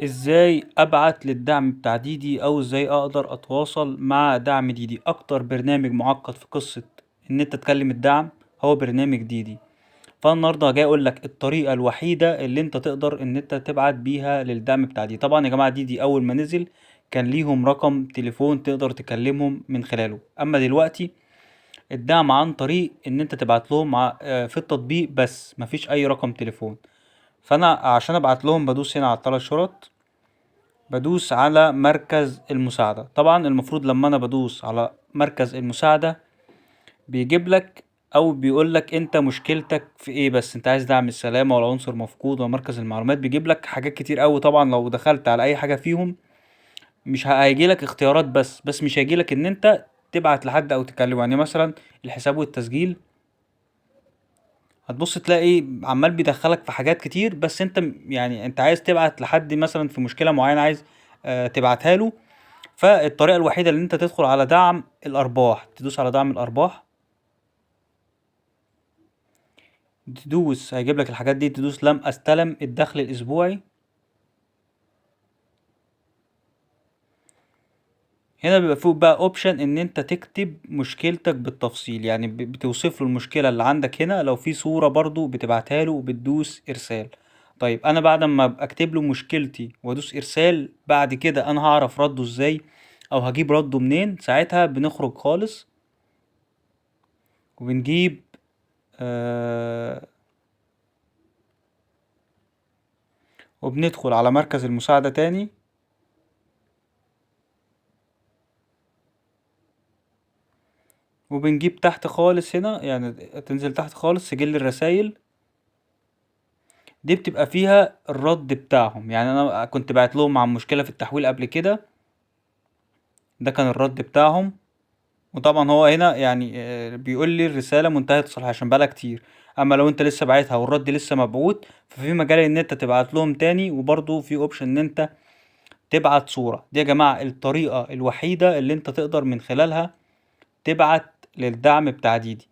ازاي ابعت للدعم بتاع ديدي او ازاي اقدر اتواصل مع دعم ديدي؟ اكتر برنامج معقد في قصة ان انت تكلم الدعم هو برنامج ديدي. فانا النهارده جاي اقول لك الطريقة الوحيدة اللي انت تقدر ان انت تبعت بيها للدعم بتاع ديدي. طبعا يا جماعة ديدي اول ما نزل كان ليهم رقم تليفون تقدر تكلمهم من خلاله، اما دلوقتي الدعم عن طريق ان انت تبعت لهم في التطبيق بس مفيش اي رقم تليفون. فانا عشان ابعت لهم بدوس هنا على الثلاث شرط، بدوس على مركز المساعدة. طبعا المفروض لما انا بدوس على مركز المساعدة بيجيب لك او بيقول لك انت مشكلتك في ايه، بس انت عايز دعم السلامة ولا عنصر مفقود ولا مركز المعلومات. بيجيب لك حاجات كتير قوي. طبعا لو دخلت على اي حاجة فيهم مش هيجي لك اختيارات، بس مش هيجي لك ان انت تبعت لحد او تكلمه. يعني مثلا الحساب والتسجيل هتبص تلاقي عمال بيدخلك في حاجات كتير، بس انت يعني انت عايز تبعت لحد مثلا في مشكلة معينة، عايز تبعتها له. فالطريقة الوحيدة اللي انت تدخل على دعم الارباح، تدوس على دعم الارباح، تدوس هيجيب لك الحاجات دي، تدوس لم استلم الدخل الاسبوعي. هنا بيبقى فوق بقى اوبشن ان انت تكتب مشكلتك بالتفصيل، يعني بتوصف له المشكلة اللي عندك. هنا لو في صورة برضو بتبعتها له وبتدوس ارسال. طيب انا بعد ما ابقى اكتب له مشكلتي وادوس ارسال، بعد كده انا هعرف رده ازاي او هجيب رده منين؟ ساعتها بنخرج خالص وبنجيب آه وبندخل على مركز المساعدة تاني، وبنجيب تحت خالص هنا، يعني تنزل تحت خالص سجل الرسايل. دي بتبقى فيها الرد بتاعهم، يعني انا كنت بعت لهم عن مشكلة في التحويل قبل كده، ده كان الرد بتاعهم. وطبعا هو هنا يعني بيقول لي الرسالة منتهية الصلاحية عشان بقالها كتير. اما لو انت لسه باعتها والرد لسه مبعوت ففي مجال ان انت تبعت لهم تاني، وبرضه في اوبشن ان انت تبعت صورة. دي يا جماعة الطريقة الوحيدة اللي انت تقدر من خلالها تبعت للدعم بتاع ديدي.